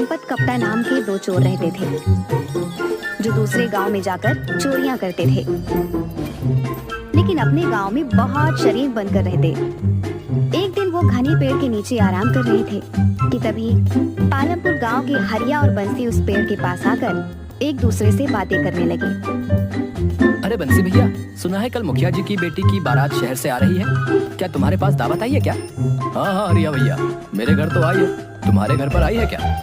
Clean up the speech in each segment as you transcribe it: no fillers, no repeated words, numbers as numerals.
संपत कपटा नाम के दो चोर रहते थे जो दूसरे गांव में जाकर चोरियां करते थे, लेकिन अपने गांव में बहुत शरीफ बनकर रहते। एक दिन वो घने पेड़ के नीचे आराम कर रहे थे कि तभी पालमपुर गांव के हरिया और बंसी उस पेड़ के पास आकर एक दूसरे से बातें करने लगे। अरे बंसी भैया, सुना है कल मुखिया जी की बेटी की बारात शहर से आ रही है, क्या तुम्हारे पास दावत आई है क्या? हाँ हाँ हरिया भैया, मेरे घर तो आई है, तुम्हारे घर पर आई है क्या?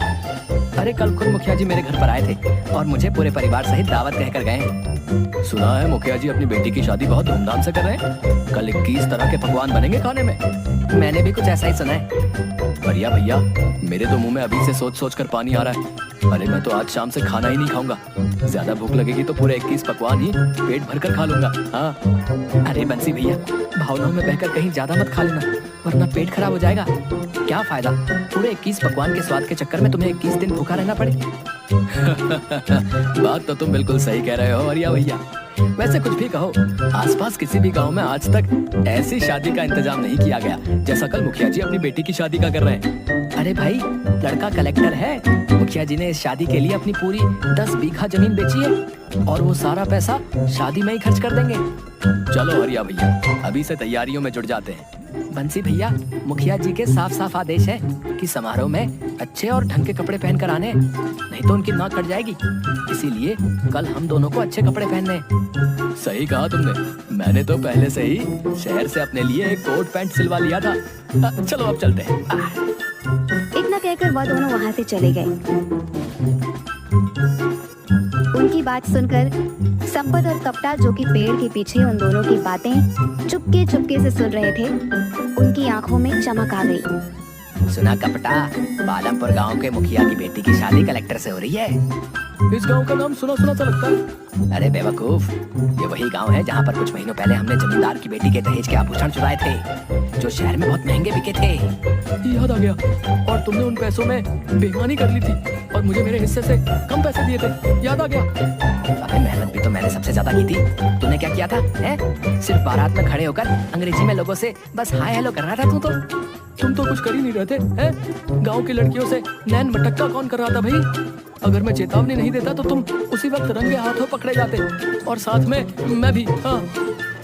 अरे कल खुद मुखिया जी मेरे घर पर आए थे और मुझे पूरे परिवार सहित दावत कहकर गए हैं। सुना है मुखिया जी अपनी बेटी की शादी बहुत धूमधाम से कर रहे हैं, कल 21 तरह के पकवान बनेंगे खाने में। मैंने भी कुछ ऐसा ही सुना है। हरिया भैया, मेरे तो मुंह में अभी से सोच सोच कर पानी आ रहा है। अरे मैं तो आज शाम से खाना ही नहीं खाऊंगा, ज्यादा भूख लगेगी तो पूरे 21 पकवान ही पेट भरकर खा लूंगा। हाँ। अरे बंसी भैया, भावनाओं में बहकर कहीं ज्यादा मत खा लेना, वरना पेट खराब हो जाएगा। क्या फायदा पूरे 21 पकवान के स्वाद के चक्कर में तुम्हें 21 दिन भूखा रहना पड़े। बात तो तुम बिल्कुल सही कह रहे हो हरिया भैया। वैसे कुछ भी कहो, आसपास किसी भी गांव में आज तक ऐसी शादी का इंतजाम नहीं किया गया जैसा कल मुखिया जी अपनी बेटी की शादी का कर रहे हैं। अरे भाई, लड़का कलेक्टर है, मुखिया जी ने इस शादी के लिए अपनी पूरी 10 बीघा जमीन बेची है और वो सारा पैसा शादी में ही खर्च कर देंगे। चलो हरिया भैया, अभी से तैयारियों में जुट जाते हैं। बंसी भैया, मुखिया जी के साफ साफ आदेश है कि समारोह में अच्छे और ढंग के कपड़े पहनकर आने, नहीं तो उनकी नाक कट जाएगी। इसीलिए कल हम दोनों को अच्छे कपड़े पहनने। सही कहा तुमने, मैंने तो पहले से ही शहर से अपने लिए एक कोट पैंट सिलवा लिया था। चलो अब चलते हैं। इतना कहकर वह दोनों वहां से चले गए। उनकी बात सुनकर संपत और कपटा, जो कि पेड़ के पीछे उन दोनों की बातें चुपके चुपके से सुन रहे थे, उनकी आंखों में चमक आ गई। सुना कपटा, पालमपुर गांव के मुखिया की बेटी की शादी कलेक्टर से हो रही है। इस गांव का नाम सुना सुना सा लगता है। अरे बेवकूफ, ये वही गांव है जहां पर कुछ महीनों पहले हमने जमींदार की बेटी के दहेज के आभूषण चुराए थे, जो शहर में बहुत महंगे बिके थे। याद आ गया, और तुमने उन पैसों में बेईमानी कर ली थी और मुझे मेरे हिस्से से कम पैसे दिए थे। याद आ गया। अबे मेहनत भी तो मैंने सबसे ज्यादा की थी, तूने क्या किया था? सिर्फ बारात में खड़े होकर अंग्रेजी में लोगों से बस हाय हेलो कर रहा था। तुम तो कुछ कर ही नहीं रहे थे, हैं? गांव की लड़कियों से नैन मटक्का कौन कर रहा था भाई? अगर मैं चेतावनी नहीं देता तो तुम उसी वक्त रंगे हाथों पकड़े जाते, और साथ में मैं भी। हाँ।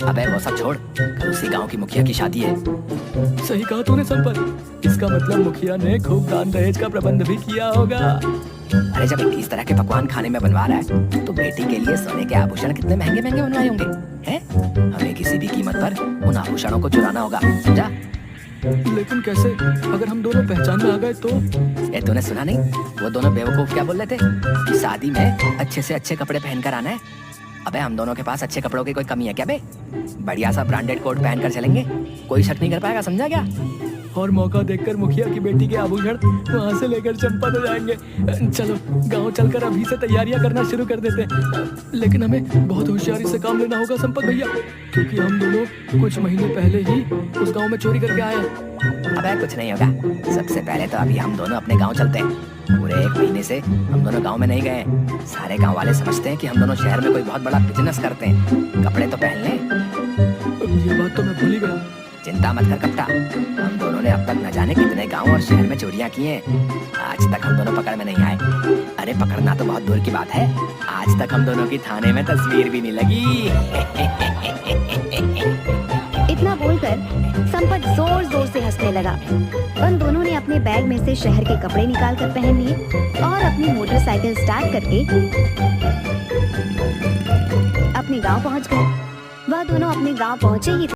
अबे वो सब छोड़, कल उसी गांव की मुखिया की शादी है। सही कहा तूने संपत, इसका मतलब मुखिया ने खूब दान दहेज का प्रबंध भी किया होगा। अरे जब 21 तरह के पकवान खाने में बनवा रहा है तो बेटी के लिए सोने के आभूषण कितने महंगे महंगे बनवाए होंगे, हैं? हमें किसी भी कीमत पर उन आभूषणों को चुराना होगा, समझा? लेकिन कैसे, अगर हम दोनों पहचान में आ गए तो? ये तूने सुना नहीं, वो दोनों बेवकूफ क्या बोल रहे थे? शादी में अच्छे से अच्छे कपड़े पहनकर आना है। अबे हम दोनों के पास अच्छे कपड़ों की कोई कमी है क्या बे? बढ़िया सा ब्रांडेड कोट पहनकर चलेंगे, कोई शक नहीं कर पाएगा, समझा क्या? और मौका देखकर मुखिया की बेटी के आभूषण वहाँ से लेकर चंपत हो जाएंगे। चलो गांव चलकर अभी से तैयारियां करना शुरू कर देते हैं, लेकिन हमें बहुत होशियारी से काम लेना होगा संपत भैया, क्योंकि हम दोनों कुछ महीने पहले ही उस गांव में चोरी करके आए हैं। अबे कुछ नहीं होगा, सबसे पहले तो अभी हम दोनों अपने गाँव चलते हैं। पूरे 1 महीने से हम दोनों गाँव में नहीं गए, सारे गाँव वाले समझते हैं कि हम दोनों शहर में कोई बहुत बड़ा बिजनेस करते हैं। कपड़े तो पहन लें। ये बात तो मैं भूल ही गया। चिंता मत कर कपटा, हम दोनों ने अब तक न जाने कितने गांव और शहर में चोरियां की हैं। आज तक हम दोनों पकड़ में नहीं आए। अरे पकड़ना तो बहुत दूर की बात है, आज तक हम दोनों की थाने में तस्वीर भी नहीं लगी। इतना बोलकर संपत जोर जोर से हंसने लगा। उन दोनों ने अपने बैग में से शहर के कपड़े निकाल कर पहन लिए और अपनी मोटरसाइकिल स्टार्ट करके अपने गाँव पहुँच गए। वह दोनों अपने गाँव पहुँचे ही